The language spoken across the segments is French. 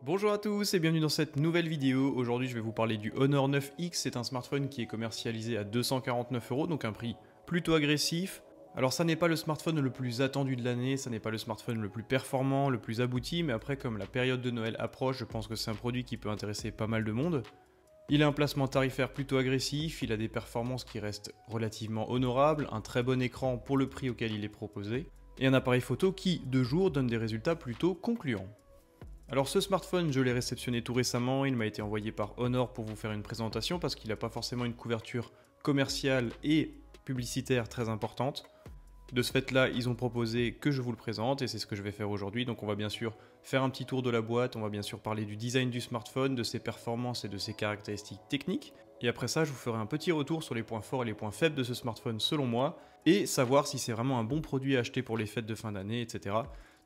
Bonjour à tous et bienvenue dans cette nouvelle vidéo. Aujourd'hui je vais vous parler du Honor 9X, c'est un smartphone qui est commercialisé à 249 €, donc un prix plutôt agressif. Alors ça n'est pas le smartphone le plus attendu de l'année, ça n'est pas le smartphone le plus performant, le plus abouti, mais après comme la période de Noël approche, je pense que c'est un produit qui peut intéresser pas mal de monde. Il a un placement tarifaire plutôt agressif, il a des performances qui restent relativement honorables, un très bon écran pour le prix auquel il est proposé, et un appareil photo qui, de jour, donne des résultats plutôt concluants. Alors ce smartphone, je l'ai réceptionné tout récemment, il m'a été envoyé par Honor pour vous faire une présentation parce qu'il n'a pas forcément une couverture commerciale et publicitaire très importante. De ce fait-là, ils ont proposé que je vous le présente et c'est ce que je vais faire aujourd'hui. Donc on va bien sûr faire un petit tour de la boîte, on va bien sûr parler du design du smartphone, de ses performances et de ses caractéristiques techniques. Et après ça, je vous ferai un petit retour sur les points forts et les points faibles de ce smartphone selon moi et savoir si c'est vraiment un bon produit à acheter pour les fêtes de fin d'année, etc.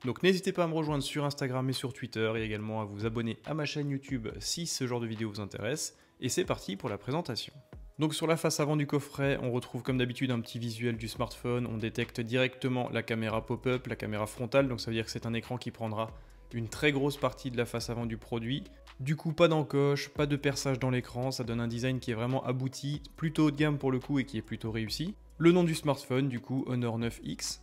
Donc n'hésitez pas à me rejoindre sur Instagram et sur Twitter et également à vous abonner à ma chaîne YouTube si ce genre de vidéo vous intéresse. Et c'est parti pour la présentation. Donc sur la face avant du coffret, on retrouve comme d'habitude un petit visuel du smartphone, on détecte directement la caméra pop-up, la caméra frontale, donc ça veut dire que c'est un écran qui prendra une très grosse partie de la face avant du produit. Du coup pas d'encoche, pas de perçage dans l'écran, ça donne un design qui est vraiment abouti, plutôt haut de gamme pour le coup et qui est plutôt réussi. Le nom du smartphone du coup, Honor 9X.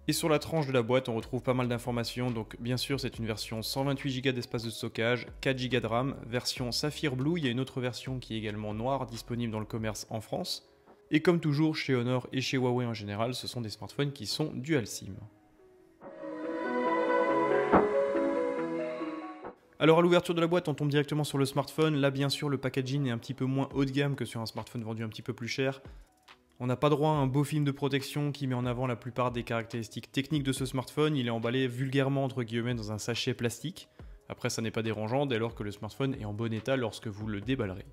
Et sur la tranche de la boîte, on retrouve pas mal d'informations, donc bien sûr c'est une version 128 Go d'espace de stockage, 4 Go de RAM, version Sapphire Blue, il y a une autre version qui est également noire, disponible dans le commerce en France. Et comme toujours chez Honor et chez Huawei en général, ce sont des smartphones qui sont dual SIM. Alors à l'ouverture de la boîte, on tombe directement sur le smartphone, là bien sûr le packaging est un petit peu moins haut de gamme que sur un smartphone vendu un petit peu plus cher. On n'a pas droit à un beau film de protection qui met en avant la plupart des caractéristiques techniques de ce smartphone. Il est emballé vulgairement entre guillemets dans un sachet plastique. Après ça n'est pas dérangeant dès lors que le smartphone est en bon état lorsque vous le déballerez.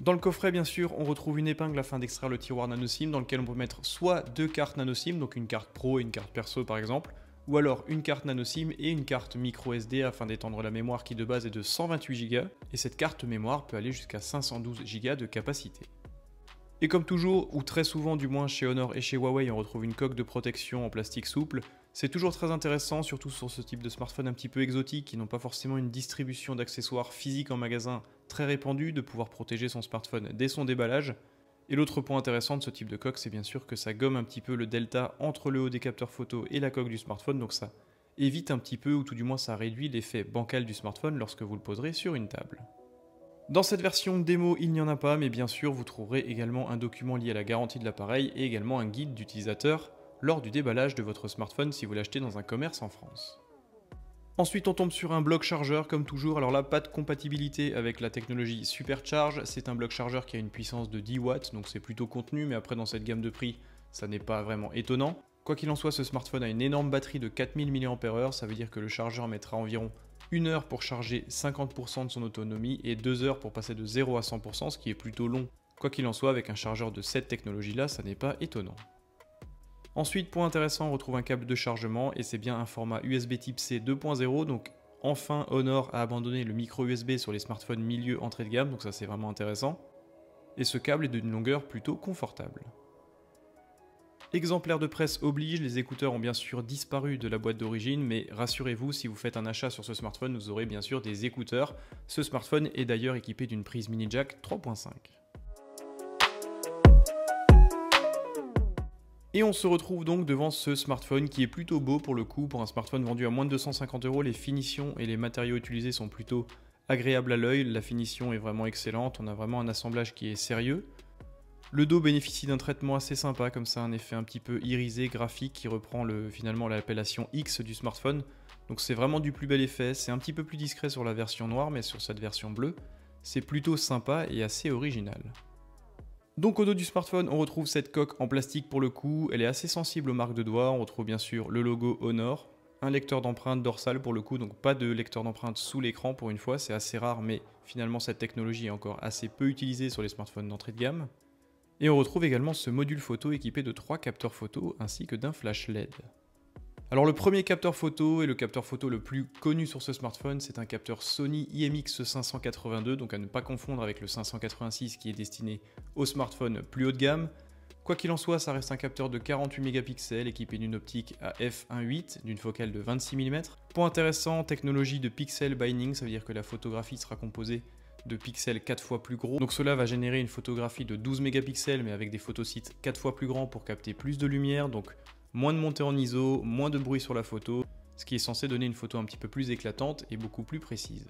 Dans le coffret bien sûr on retrouve une épingle afin d'extraire le tiroir nano SIM dans lequel on peut mettre soit deux cartes nano SIM, donc une carte pro et une carte perso par exemple, ou alors une carte nano SIM et une carte micro SD afin d'étendre la mémoire qui de base est de 128 Go, et cette carte mémoire peut aller jusqu'à 512 Go de capacité. Et comme toujours, ou très souvent du moins chez Honor et chez Huawei, on retrouve une coque de protection en plastique souple. C'est toujours très intéressant, surtout sur ce type de smartphone un petit peu exotique qui n'ont pas forcément une distribution d'accessoires physiques en magasin très répandue, de pouvoir protéger son smartphone dès son déballage. Et l'autre point intéressant de ce type de coque, c'est bien sûr que ça gomme un petit peu le delta entre le haut des capteurs photo et la coque du smartphone, donc ça évite un petit peu, ou tout du moins ça réduit l'effet bancal du smartphone lorsque vous le poserez sur une table. Dans cette version démo, il n'y en a pas, mais bien sûr vous trouverez également un document lié à la garantie de l'appareil et également un guide d'utilisateur lors du déballage de votre smartphone si vous l'achetez dans un commerce en France. Ensuite on tombe sur un bloc chargeur comme toujours, alors là pas de compatibilité avec la technologie Supercharge, c'est un bloc chargeur qui a une puissance de 10 watts, donc c'est plutôt contenu, mais après dans cette gamme de prix ça n'est pas vraiment étonnant. Quoi qu'il en soit, ce smartphone a une énorme batterie de 4000 mAh, ça veut dire que le chargeur mettra environ 1 heure pour charger 50% de son autonomie et 2 heures pour passer de 0 à 100%, ce qui est plutôt long. Quoi qu'il en soit, avec un chargeur de cette technologie-là, ça n'est pas étonnant. Ensuite, point intéressant, on retrouve un câble de chargement et c'est bien un format USB Type C 2.0, donc enfin Honor a abandonné le micro USB sur les smartphones milieu entrée de gamme, donc ça c'est vraiment intéressant. Et ce câble est d'une longueur plutôt confortable. Exemplaire de presse oblige, les écouteurs ont bien sûr disparu de la boîte d'origine, mais rassurez-vous, si vous faites un achat sur ce smartphone, vous aurez bien sûr des écouteurs. Ce smartphone est d'ailleurs équipé d'une prise mini jack 3.5. Et on se retrouve donc devant ce smartphone qui est plutôt beau pour le coup. Pour un smartphone vendu à moins de 250 €, les finitions et les matériaux utilisés sont plutôt agréables à l'œil. La finition est vraiment excellente, on a vraiment un assemblage qui est sérieux. Le dos bénéficie d'un traitement assez sympa, comme ça un effet un petit peu irisé, graphique, qui reprend finalement l'appellation X du smartphone. Donc c'est vraiment du plus bel effet, c'est un petit peu plus discret sur la version noire, mais sur cette version bleue, c'est plutôt sympa et assez original. Donc au dos du smartphone, on retrouve cette coque en plastique pour le coup, elle est assez sensible aux marques de doigts, on retrouve bien sûr le logo Honor, un lecteur d'empreintes dorsale pour le coup, donc pas de lecteur d'empreintes sous l'écran pour une fois, c'est assez rare, mais finalement cette technologie est encore assez peu utilisée sur les smartphones d'entrée de gamme. Et on retrouve également ce module photo équipé de 3 capteurs photo ainsi que d'un flash LED. Alors le premier capteur photo et le capteur photo le plus connu sur ce smartphone, c'est un capteur Sony IMX582, donc à ne pas confondre avec le 586 qui est destiné aux smartphones plus haut de gamme. Quoi qu'il en soit, ça reste un capteur de 48 mégapixels équipé d'une optique à f1.8 d'une focale de 26 mm. Point intéressant, technologie de pixel binding, ça veut dire que la photographie sera composée de pixels 4 fois plus gros. Donc cela va générer une photographie de 12 mégapixels mais avec des photosites 4 fois plus grands pour capter plus de lumière, donc moins de montée en ISO, moins de bruit sur la photo, ce qui est censé donner une photo un petit peu plus éclatante et beaucoup plus précise.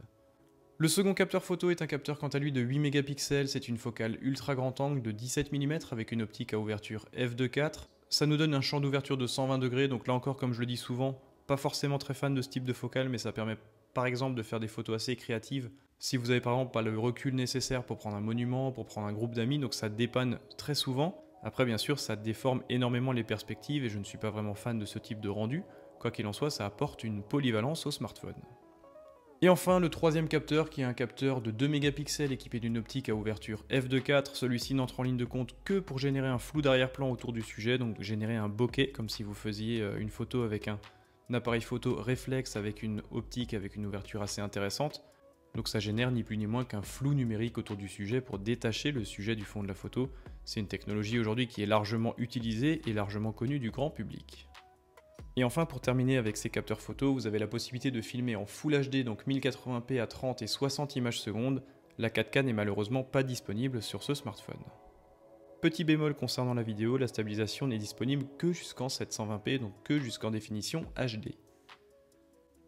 Le second capteur photo est un capteur quant à lui de 8 mégapixels, c'est une focale ultra grand angle de 17 mm avec une optique à ouverture f2.4. Ça nous donne un champ d'ouverture de 120 degrés, donc là encore comme je le dis souvent, pas forcément très fan de ce type de focale, mais ça permet par exemple de faire des photos assez créatives. Si vous avez par exemple pas le recul nécessaire pour prendre un monument, pour prendre un groupe d'amis, donc ça dépanne très souvent. Après bien sûr ça déforme énormément les perspectives et je ne suis pas vraiment fan de ce type de rendu. Quoi qu'il en soit, ça apporte une polyvalence au smartphone. Et enfin, le troisième capteur qui est un capteur de 2 mégapixels équipé d'une optique à ouverture f2.4. Celui-ci n'entre en ligne de compte que pour générer un flou d'arrière-plan autour du sujet, donc générer un bokeh comme si vous faisiez une photo avec un appareil photo réflexe avec une optique avec une ouverture assez intéressante. Donc ça génère ni plus ni moins qu'un flou numérique autour du sujet pour détacher le sujet du fond de la photo. C'est une technologie aujourd'hui qui est largement utilisée et largement connue du grand public. Et enfin, pour terminer avec ces capteurs photo, vous avez la possibilité de filmer en Full HD, donc 1080p à 30 et 60 images secondes. La 4K n'est malheureusement pas disponible sur ce smartphone. Petit bémol concernant la vidéo, la stabilisation n'est disponible que jusqu'en 720p, donc que jusqu'en définition HD.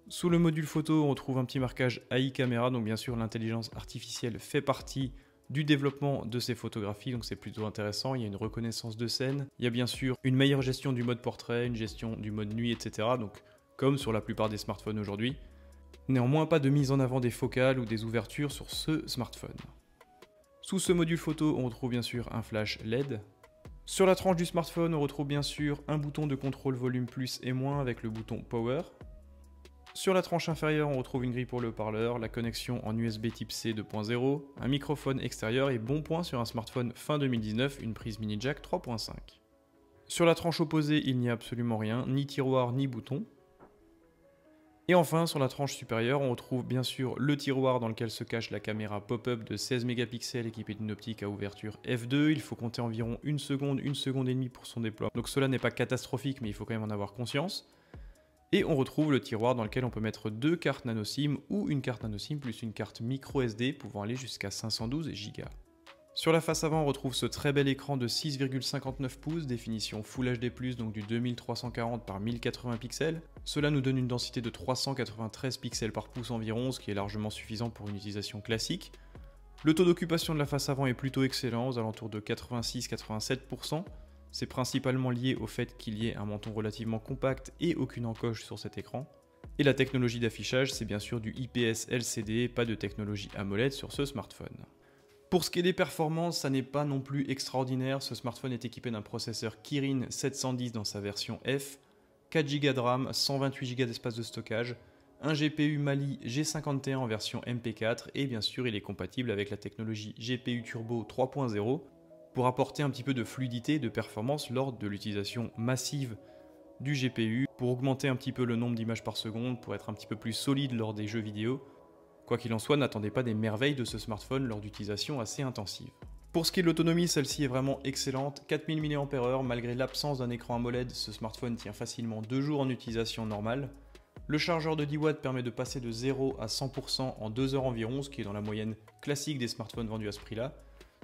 Sous le module photo, on retrouve un petit marquage AI caméra, donc bien sûr l'intelligence artificielle fait partie du développement de ces photographies, donc c'est plutôt intéressant. Il y a une reconnaissance de scène, il y a bien sûr une meilleure gestion du mode portrait, une gestion du mode nuit, etc. Donc comme sur la plupart des smartphones aujourd'hui. Néanmoins, pas de mise en avant des focales ou des ouvertures sur ce smartphone. Sous ce module photo, on retrouve bien sûr un flash LED. Sur la tranche du smartphone, on retrouve bien sûr un bouton de contrôle volume plus et moins avec le bouton Power. Sur la tranche inférieure, on retrouve une grille pour le haut-parleur, la connexion en USB type C 2.0, un microphone extérieur et bon point sur un smartphone fin 2019, une prise mini jack 3.5. Sur la tranche opposée, il n'y a absolument rien, ni tiroir ni bouton. Et enfin, sur la tranche supérieure, on retrouve bien sûr le tiroir dans lequel se cache la caméra pop-up de 16 mégapixels équipée d'une optique à ouverture f2. Il faut compter environ une seconde et demie pour son déploiement. Donc cela n'est pas catastrophique, mais il faut quand même en avoir conscience. Et on retrouve le tiroir dans lequel on peut mettre 2 cartes nano SIM ou une carte nano SIM plus une carte micro SD pouvant aller jusqu'à 512 Go. Sur la face avant, on retrouve ce très bel écran de 6,59 pouces, définition Full HD+, donc du 2340 par 1080 pixels. Cela nous donne une densité de 393 pixels par pouce environ, ce qui est largement suffisant pour une utilisation classique. Le taux d'occupation de la face avant est plutôt excellent, aux alentours de 86-87%. C'est principalement lié au fait qu'il y ait un menton relativement compact et aucune encoche sur cet écran. Et la technologie d'affichage, c'est bien sûr du IPS LCD, pas de technologie AMOLED sur ce smartphone. Pour ce qui est des performances, ça n'est pas non plus extraordinaire. Ce smartphone est équipé d'un processeur Kirin 710 dans sa version F, 4 Go de RAM, 128 Go d'espace de stockage, un GPU Mali G51 en version MP4 et bien sûr il est compatible avec la technologie GPU Turbo 3.0 pour apporter un petit peu de fluidité et de performance lors de l'utilisation massive du GPU, pour augmenter un petit peu le nombre d'images par seconde, pour être un petit peu plus solide lors des jeux vidéo. Quoi qu'il en soit, n'attendez pas des merveilles de ce smartphone lors d'utilisation assez intensive. Pour ce qui est de l'autonomie, celle-ci est vraiment excellente, 4000 mAh, malgré l'absence d'un écran AMOLED, ce smartphone tient facilement 2 jours en utilisation normale. Le chargeur de 10 watts permet de passer de 0 à 100% en 2 heures environ, ce qui est dans la moyenne classique des smartphones vendus à ce prix-là.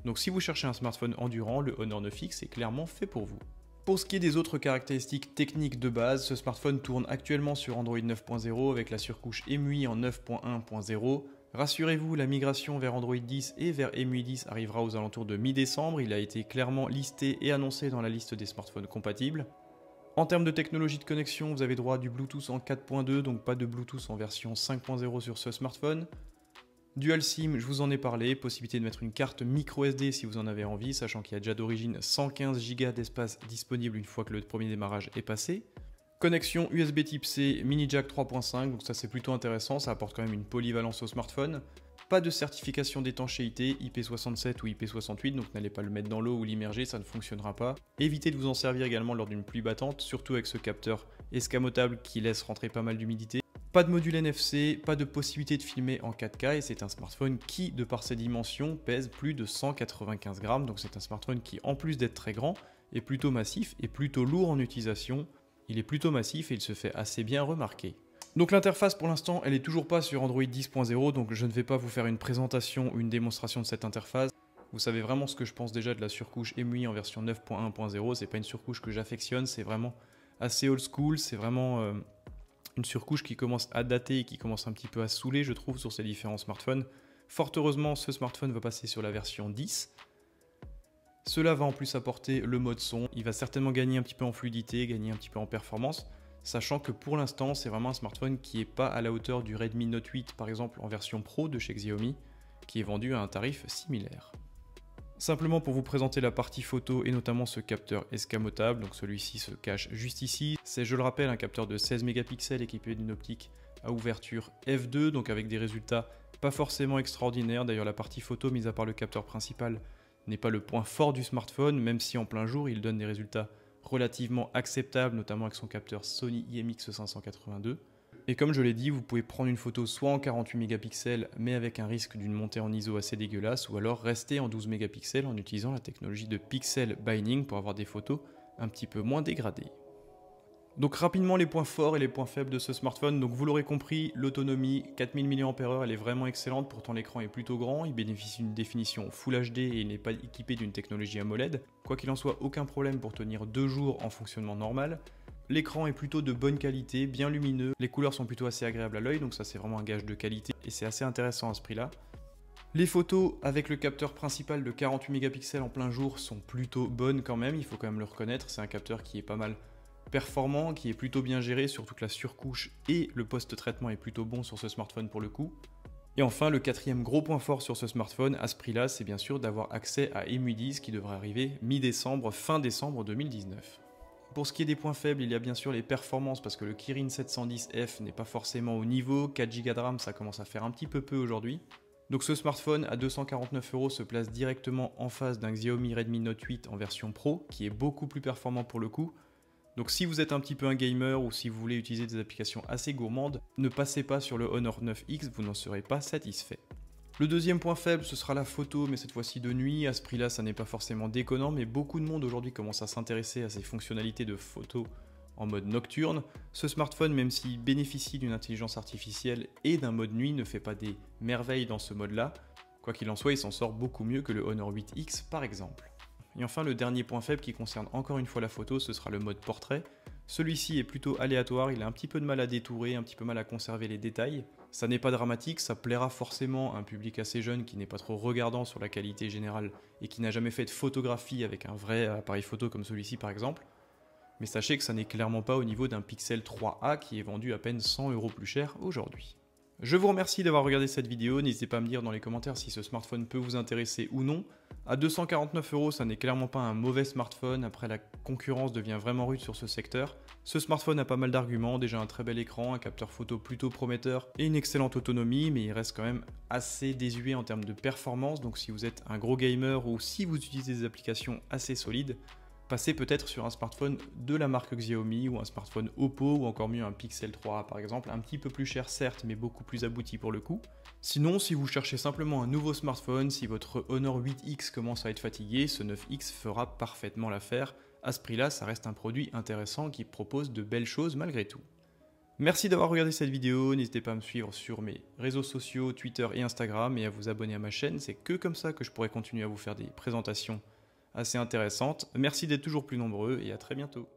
Donc si vous cherchez un smartphone endurant, le Honor 9X est clairement fait pour vous. Pour ce qui est des autres caractéristiques techniques de base, ce smartphone tourne actuellement sur Android 9.0 avec la surcouche EMUI en 9.1.0. Rassurez-vous, la migration vers Android 10 et vers EMUI 10 arrivera aux alentours de mi-décembre. Il a été clairement listé et annoncé dans la liste des smartphones compatibles. En termes de technologie de connexion, vous avez droit à du Bluetooth en 4.2, donc pas de Bluetooth en version 5.0 sur ce smartphone. Dual SIM, je vous en ai parlé, possibilité de mettre une carte micro SD si vous en avez envie, sachant qu'il y a déjà d'origine 115 Go d'espace disponible une fois que le premier démarrage est passé. Connexion USB type C, mini jack 3.5, donc ça c'est plutôt intéressant, ça apporte quand même une polyvalence au smartphone. Pas de certification d'étanchéité IP67 ou IP68, donc n'allez pas le mettre dans l'eau ou l'immerger, ça ne fonctionnera pas. Évitez de vous en servir également lors d'une pluie battante, surtout avec ce capteur escamotable qui laisse rentrer pas mal d'humidité. Pas de module NFC, pas de possibilité de filmer en 4K et c'est un smartphone qui, de par ses dimensions, pèse plus de 195 grammes. Donc c'est un smartphone qui, en plus d'être très grand, est plutôt massif et plutôt lourd en utilisation. Il est plutôt massif et il se fait assez bien remarquer. Donc l'interface pour l'instant elle est toujours pas sur Android 10.0, donc je ne vais pas vous faire une présentation ou une démonstration de cette interface. Vous savez vraiment ce que je pense déjà de la surcouche EMUI en version 9.1.0, c'est pas une surcouche que j'affectionne, c'est vraiment assez old school, c'est vraiment une surcouche qui commence à dater et qui commence un petit peu à saouler je trouve sur ces différents smartphones. Fort heureusement ce smartphone va passer sur la version 10. Cela va en plus apporter le mode son, il va certainement gagner un petit peu en fluidité, gagner un petit peu en performance, sachant que pour l'instant c'est vraiment un smartphone qui n'est pas à la hauteur du Redmi Note 8 par exemple en version Pro de chez Xiaomi, qui est vendu à un tarif similaire. Simplement pour vous présenter la partie photo et notamment ce capteur escamotable, donc celui-ci se cache juste ici, c'est je le rappelle un capteur de 16 mégapixels équipé d'une optique à ouverture f2, donc avec des résultats pas forcément extraordinaires, d'ailleurs la partie photo mis à part le capteur principal n'est pas le point fort du smartphone, même si en plein jour il donne des résultats relativement acceptables, notamment avec son capteur Sony IMX582. Et comme je l'ai dit, vous pouvez prendre une photo soit en 48 mégapixels, mais avec un risque d'une montée en ISO assez dégueulasse, ou alors rester en 12 mégapixels en utilisant la technologie de pixel binding pour avoir des photos un petit peu moins dégradées. Donc rapidement les points forts et les points faibles de ce smartphone, donc vous l'aurez compris, l'autonomie 4000 mAh elle est vraiment excellente, pourtant l'écran est plutôt grand, il bénéficie d'une définition Full HD et il n'est pas équipé d'une technologie AMOLED. Quoi qu'il en soit, aucun problème pour tenir 2 jours en fonctionnement normal. L'écran est plutôt de bonne qualité, bien lumineux, les couleurs sont plutôt assez agréables à l'œil, donc ça c'est vraiment un gage de qualité et c'est assez intéressant à ce prix-là. Les photos avec le capteur principal de 48 mégapixels en plein jour sont plutôt bonnes quand même, il faut quand même le reconnaître, c'est un capteur qui est pas mal performant, qui est plutôt bien géré, surtout que la surcouche et le post-traitement est plutôt bon sur ce smartphone pour le coup. Et enfin, le quatrième gros point fort sur ce smartphone à ce prix-là, c'est bien sûr d'avoir accès à EMUI 10 qui devrait arriver mi-décembre, fin décembre 2019. Pour ce qui est des points faibles, il y a bien sûr les performances parce que le Kirin 710F n'est pas forcément au niveau, 4 Go de RAM ça commence à faire un petit peu aujourd'hui. Donc ce smartphone à 249 € se place directement en face d'un Xiaomi Redmi Note 8 en version Pro qui est beaucoup plus performant pour le coup. Donc si vous êtes un petit peu un gamer ou si vous voulez utiliser des applications assez gourmandes, ne passez pas sur le Honor 9X, vous n'en serez pas satisfait. Le deuxième point faible, ce sera la photo, mais cette fois-ci de nuit. À ce prix-là, ça n'est pas forcément déconnant, mais beaucoup de monde aujourd'hui commence à s'intéresser à ces fonctionnalités de photo en mode nocturne. Ce smartphone, même s'il bénéficie d'une intelligence artificielle et d'un mode nuit, ne fait pas des merveilles dans ce mode-là. Quoi qu'il en soit, il s'en sort beaucoup mieux que le Honor 8X par exemple. Et enfin, le dernier point faible qui concerne encore une fois la photo, ce sera le mode portrait. Celui-ci est plutôt aléatoire, il a un petit peu de mal à détourer, un petit peu mal à conserver les détails. Ça n'est pas dramatique, ça plaira forcément à un public assez jeune qui n'est pas trop regardant sur la qualité générale et qui n'a jamais fait de photographie avec un vrai appareil photo comme celui-ci par exemple. Mais sachez que ça n'est clairement pas au niveau d'un Pixel 3a qui est vendu à peine 100 € plus cher aujourd'hui. Je vous remercie d'avoir regardé cette vidéo, n'hésitez pas à me dire dans les commentaires si ce smartphone peut vous intéresser ou non. À 249 €, ça n'est clairement pas un mauvais smartphone, après la concurrence devient vraiment rude sur ce secteur. Ce smartphone a pas mal d'arguments, déjà un très bel écran, un capteur photo plutôt prometteur et une excellente autonomie, mais il reste quand même assez désuet en termes de performance, donc si vous êtes un gros gamer ou si vous utilisez des applications assez solides, passez peut-être sur un smartphone de la marque Xiaomi ou un smartphone Oppo ou encore mieux un Pixel 3a par exemple, un petit peu plus cher certes mais beaucoup plus abouti pour le coup. Sinon, si vous cherchez simplement un nouveau smartphone, si votre Honor 8X commence à être fatigué, ce 9X fera parfaitement l'affaire. À ce prix-là, ça reste un produit intéressant qui propose de belles choses malgré tout. Merci d'avoir regardé cette vidéo, n'hésitez pas à me suivre sur mes réseaux sociaux, Twitter et Instagram et à vous abonner à ma chaîne, c'est que comme ça que je pourrai continuer à vous faire des présentations assez intéressantes. Merci d'être toujours plus nombreux et à très bientôt.